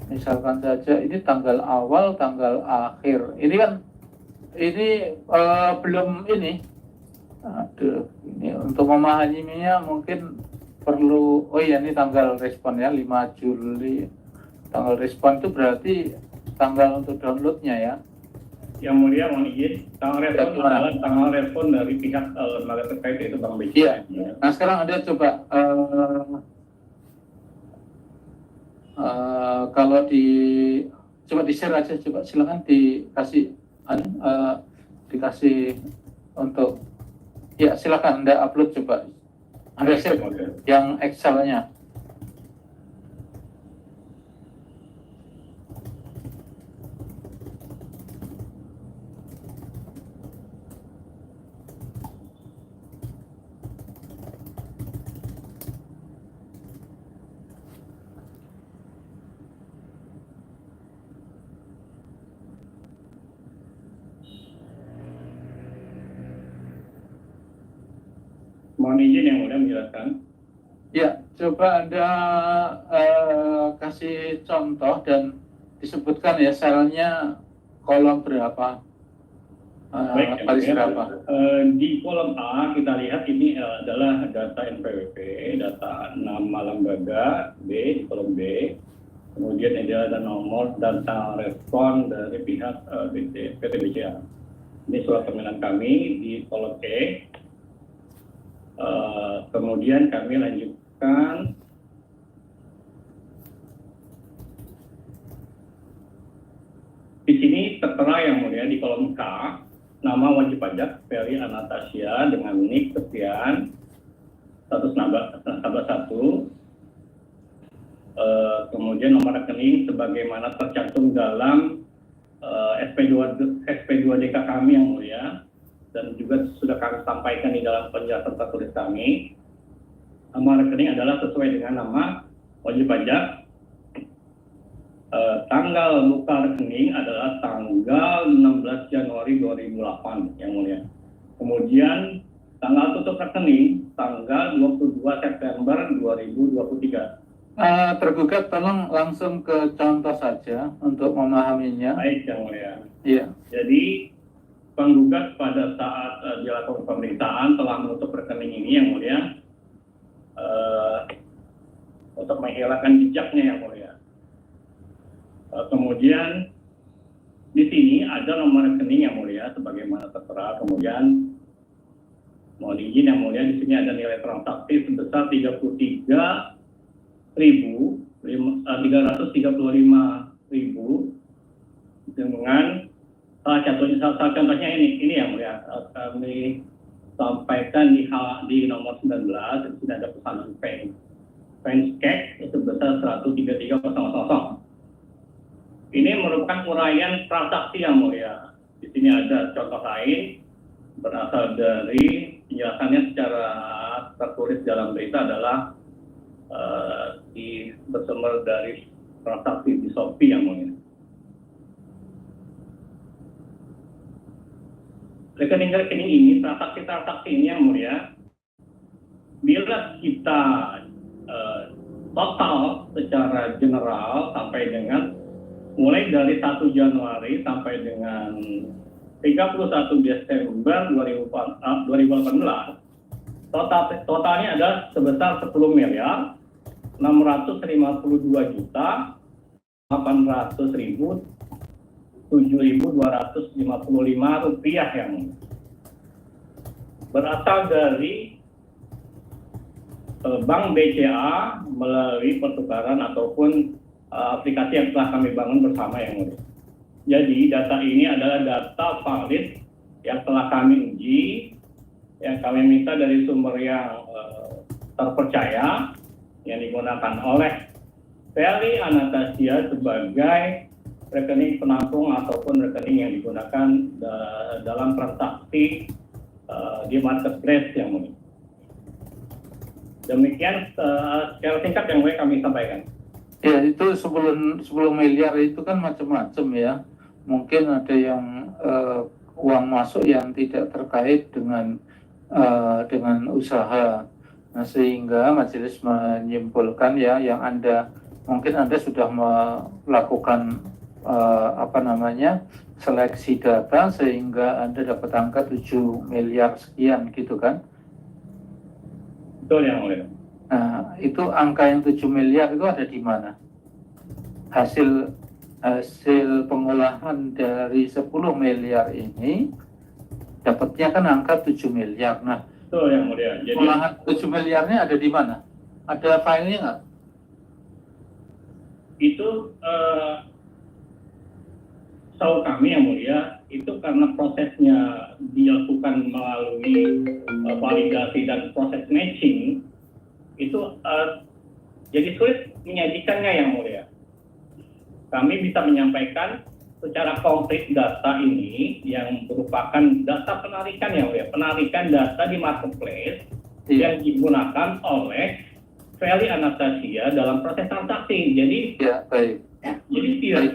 misalkan saja ini tanggal awal, tanggal akhir. Ini kan belum ini. Aduh, ini untuk memahaminya mungkin perlu. Oh iya, ini tanggal respon ya, 5 Juli. Tanggal respon itu berarti tanggal untuk downloadnya ya. Yang mulia, mohon izin, tanggal respon adalah tanggal respon dari pihak lembaga terkait yaitu Bank BCA. Iya. Nah sekarang Anda coba kalau coba di share aja, coba silakan dikasih dikasih untuk ya, silakan Anda upload, coba Anda share yang Excel-nya. Mohon izin yang mulia menjelaskan. Ya, coba Anda kasih contoh dan disebutkan ya selnya kolom berapa, baris berapa. Di kolom A kita lihat ini adalah data NPWP, data nama lembaga. B, di kolom B. Kemudian ini ada nomor data respon dari pihak PT BCA. Ini surat permintaan kami di kolom C. Kemudian kami lanjutkan di sini tertera yang mulia di kolom K, nama wajib pajak Ferry Anastasia dengan NIK sekian, status nasabah 1, kemudian nomor rekening sebagaimana tercantum dalam SP2DK kami yang mulia, dan juga sudah kami sampaikan di dalam penjelasan tertulis kami. Nama rekening adalah sesuai dengan nama wajib pajak. Tanggal buka rekening adalah tanggal 16 Januari 2008 yang mulia. Kemudian tanggal tutup rekening tanggal 22 September 2023. Tergugat tolong langsung ke contoh saja untuk memahaminya. Baik yang mulia. Iya. Jadi penggugat pada saat dilakukan pemeriksaan telah menutup rekening ini yang mulia untuk menghilangkan jejaknya yang mulia. Kemudian di sini ada nomor rekening yang mulia sebagaimana tertera. Kemudian mohon izin yang mulia, di sini ada nilai transaksi sebesar 33.335.000 dengan salah contohnya ini yang mulia, kami sampaikan di nomor 19. Di sini ada pesanan fans cake sebesar 133.000. Ini merupakan uraian transaksi yang mulia. Di sini ada contoh lain berasal dari penjelasannya secara tertulis dalam berita adalah bersumber dari transaksi di Shopee yang mulia. Rekening-rekening ini, transaksi-transaksi ini yang mulia, bila kita total secara general sampai dengan mulai dari 1 Januari sampai dengan 31 Desember 2018, totalnya adalah sebesar 10.652.800.7.255 rupiah yang berasal dari Bank BCA melalui pertukaran ataupun aplikasi yang telah kami bangun bersama yang mulia. Jadi data ini adalah data valid yang telah kami uji, yang kami minta dari sumber yang terpercaya, yang digunakan oleh Ferry Anastasia sebagai rekening penampung ataupun rekening yang digunakan dalam transaksi di marketplace yang mulia. Demikian secara singkat yang mulia kami sampaikan. Ya, itu 10 miliar itu kan macam-macam ya. Mungkin ada yang uang masuk yang tidak terkait dengan usaha. Nah, sehingga majelis menyimpulkan ya, yang mungkin Anda sudah melakukan seleksi data sehingga Anda dapat angka 7 miliar sekian gitu kan. Betul yang mulia. Nah, itu angka yang 7 miliar itu ada di mana? Hasil pengolahan dari 10 miliar ini dapatnya kan angka 7 miliar. Nah, betul yang mulia. Jadi pengolahan 7 miliarnya ada di mana? Ada filenya nggak? Itu setahu kami yang mulia, itu karena prosesnya dilakukan melalui validasi dan proses matching, itu jadi sulit menyajikannya yang mulia. Kami bisa menyampaikan secara konkret data ini yang merupakan data penarikan yang mulia, penarikan data di marketplace yang digunakan oleh Ferry Anastasia dalam proses transaksi. Jadi ya, baik. Jadi tidak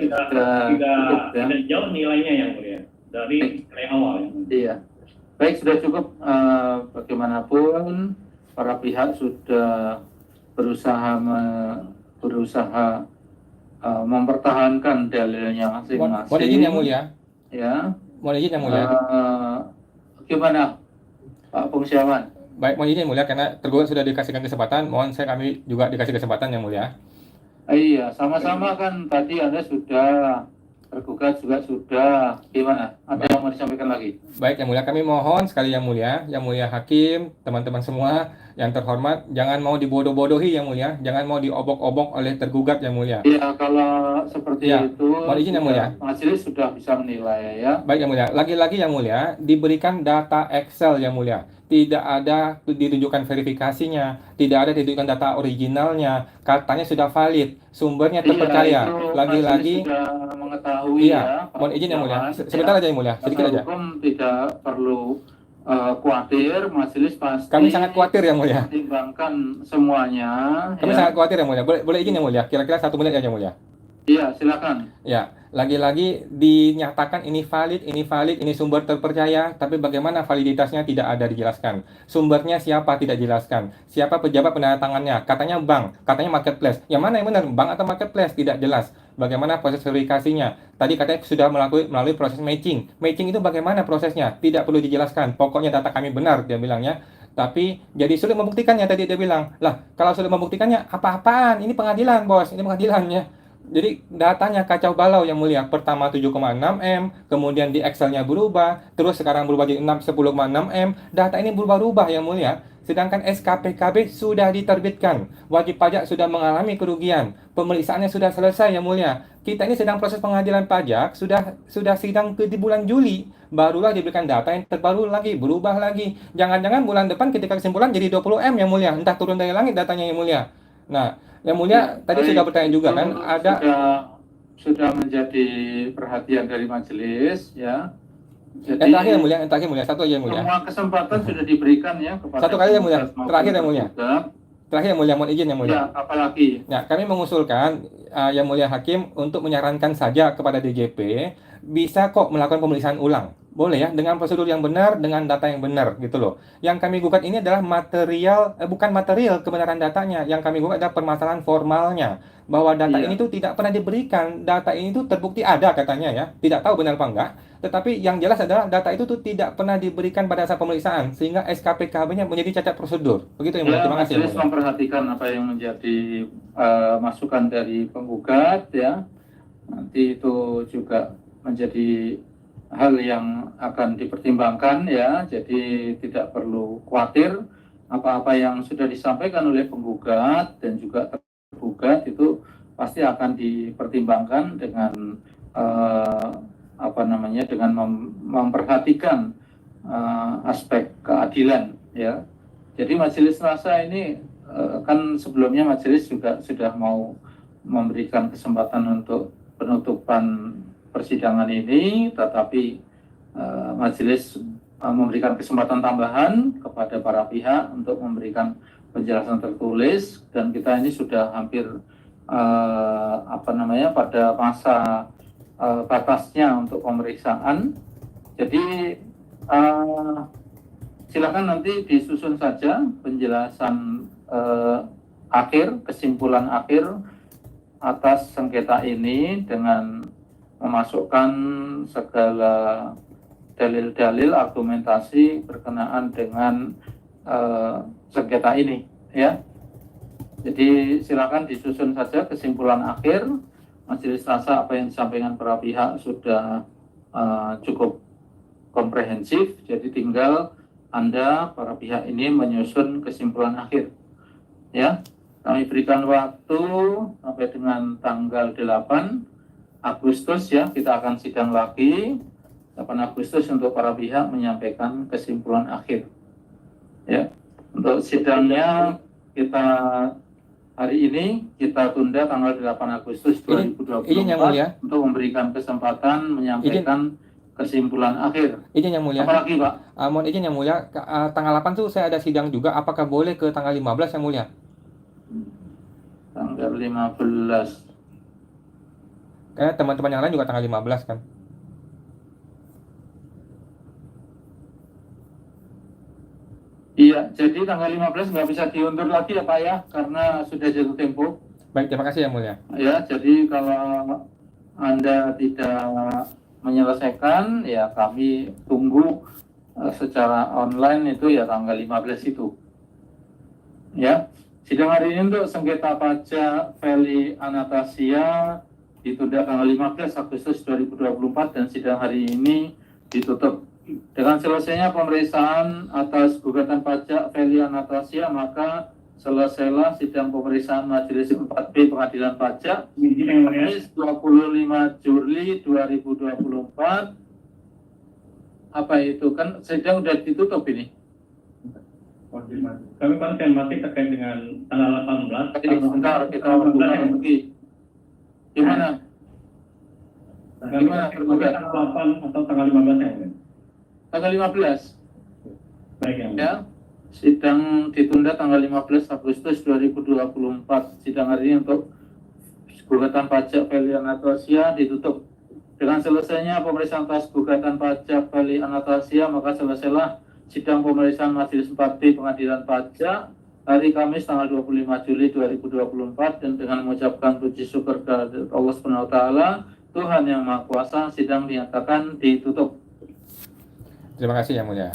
jauh nilainya yang mulia dari nilai awal. Iya. Baik, sudah cukup. Bagaimanapun para pihak sudah berusaha mempertahankan dalilnya masing-masing. Mohon izin yang mulia. Ya. Mohon izin yang mulia. Gimana, Pak Pungsiawan? Baik, mohon izin yang mulia, karena tergugat sudah dikasihkan kesempatan, kami juga dikasih kesempatan yang mulia. Iya, sama-sama kan tadi Anda sudah, tergugat juga sudah. Gimana? ada yang mau disampaikan lagi? Baik, Yang Mulia, kami mohon sekali Yang Mulia Hakim, teman-teman semua yang terhormat, jangan mau dibodoh-bodohi Yang Mulia, jangan mau diobok-obok oleh tergugat Yang Mulia. Ya, kalau seperti Ya, itu, mohon izin Yang Mulia. majelis sudah bisa menilai ya. Baik Yang Mulia, lagi-lagi Yang Mulia, diberikan data Excel Yang Mulia. Tidak ada ditunjukkan verifikasinya, tidak ada ditunjukkan data originalnya, katanya sudah valid, sumbernya terpercaya. Iya, itu Lagi-lagi, majelis sudah mengetahui iya, ya, Pak mohon izin Yang Mulia. Setiawan, Sebentar ya. aja Yang Mulia, sedikit Dasar aja. hukum tidak perlu khawatir, majelis pasti Kami sangat khawatir Yang Mulia. pertimbangkan semuanya. Kami ya. sangat khawatir Yang Mulia. Boleh izin Yang Mulia, kira-kira 1 menit aja Yang Mulia. Iya, silakan. Ya, lagi-lagi dinyatakan ini valid, ini sumber terpercaya, tapi bagaimana validitasnya tidak ada dijelaskan. Sumbernya siapa tidak dijelaskan. Siapa pejabat penandatangannya? Katanya bank, katanya marketplace. Yang mana yang benar, bank atau marketplace? Tidak jelas. Bagaimana proses verifikasinya? Tadi katanya sudah melalui proses matching. Matching itu bagaimana prosesnya? Tidak perlu dijelaskan. Pokoknya data kami benar, dia bilangnya. Tapi jadi sulit membuktikannya, tadi dia bilang. Lah, kalau sulit membuktikannya, apa-apaan? Ini pengadilan, bos. Ini pengadilannya. Jadi datanya kacau balau Yang Mulia. Pertama 7,6 M, kemudian di Excel-nya berubah, terus sekarang berubah jadi 10,6 M. Data ini berubah-ubah Yang Mulia. Sedangkan SKPKB sudah diterbitkan, wajib pajak sudah mengalami kerugian, pemeriksaannya sudah selesai Yang Mulia. Kita ini sedang proses pengadilan pajak, sudah sidang di bulan Juli, barulah diberikan data yang terbaru lagi, berubah lagi. Jangan-jangan bulan depan ketika kesimpulan jadi 20 M Yang Mulia, entah turun dari langit datanya Yang Mulia. Nah, Yang Mulia tadi sudah bertanya juga kan, ada sudah menjadi perhatian dari majelis ya. Jadi, yang terakhir Mulia, satu aja Yang Mulia. Semua kesempatan sudah diberikan ya kepada satu kali Yang Mulia, terakhir Yang Mulia. Terakhir Yang Mulia, mohon izin Yang Mulia. Ya, apalagi? Ya, kami mengusulkan Yang Mulia Hakim untuk menyarankan saja kepada DJP bisa kok melakukan pemeriksaan ulang. Boleh ya, dengan prosedur yang benar, dengan data yang benar gitu loh. Yang kami gugat ini adalah bukan material kebenaran datanya. Yang kami gugat adalah permasalahan formalnya. Bahwa data ini tuh tidak pernah diberikan. Data ini tuh terbukti ada katanya ya. Tidak tahu benar apa enggak. Tetapi yang jelas adalah data itu tuh tidak pernah diberikan pada saat pemeriksaan. Sehingga SKPKB-nya menjadi cacat prosedur. Begitu Yang Mulia. Terima kasih. Majelis memperhatikan apa yang menjadi masukan dari penggugat ya. Nanti itu juga menjadi hal yang akan dipertimbangkan ya, jadi tidak perlu khawatir apa-apa yang sudah disampaikan oleh penggugat dan juga tergugat itu pasti akan dipertimbangkan dengan dengan memperhatikan aspek keadilan ya. Jadi majelis rasa ini kan sebelumnya majelis juga sudah mau memberikan kesempatan untuk penutupan persidangan ini, tetapi majelis memberikan kesempatan tambahan kepada para pihak untuk memberikan penjelasan tertulis, dan kita ini sudah hampir pada masa batasnya untuk pemeriksaan. Jadi silakan nanti disusun saja penjelasan kesimpulan akhir atas sengketa ini dengan memasukkan segala dalil-dalil argumentasi berkenaan dengan sengketa ini ya. Jadi silakan disusun saja kesimpulan akhir. Majelis rasa apa yang disampaikan para pihak sudah cukup komprehensif, jadi tinggal Anda para pihak ini menyusun kesimpulan akhir ya. Kami berikan waktu sampai dengan tanggal 8 Agustus ya, kita akan sidang lagi 8 Agustus untuk para pihak menyampaikan kesimpulan akhir ya. Untuk sidangnya kita hari ini kita tunda tanggal 8 Agustus 2024 untuk memberikan kesempatan menyampaikan kesimpulan akhir. Izin Yang Mulia. Apalagi Pak? Mohon izin Yang Mulia, tanggal 8 tuh saya ada sidang juga, apakah boleh ke tanggal 15 Yang Mulia? Tanggal 15. Karena teman-teman yang lain juga tanggal 15 kan. Iya, jadi tanggal 15 nggak bisa diundur lagi ya Pak ya, karena sudah jatuh tempo. Baik, terima kasih Yang Mulia. Ya, jadi kalau Anda tidak menyelesaikan, ya kami tunggu secara online itu ya tanggal 15 itu. Ya, sidang hari ini untuk sengketa pajak Feli Anastasia ditunda tanggal 15 Agustus 2024 dan sidang hari ini ditutup. Dengan selesainya pemeriksaan atas gugatan pajak Feli Anastasia, maka selesailah sidang pemeriksaan Majelis 4B Pengadilan Pajak Izin yang mulia. Kamis 25 Juli 2024. Apa itu? Kan sidang sudah ditutup ini. Kami konfirmasi terkait dengan tanggal 18. Sebentar, kita buka lagi. Gimana? Gimana tergugat? Tanggal 8 atau tanggal 15 yang mulia. Tanggal 15. Baik yang mulia. Ya, sidang ditunda tanggal 15 Agustus 2024. Sidang hari ini untuk gugatan pajak Feli Anastasia ditutup. Dengan selesainya pemeriksaan atas gugatan pajak Feli Anastasia, maka selesailah sidang pemeriksaan Majelis 4B Pengadilan Pajak hari Kamis tanggal 25 Juli 2024, dan dengan mengucapkan puji syukur kepada Allah Subhanahu wa taala, Tuhan yang Maha Kuasa, sidang dinyatakan ditutup. Terima kasih Yang Mulia.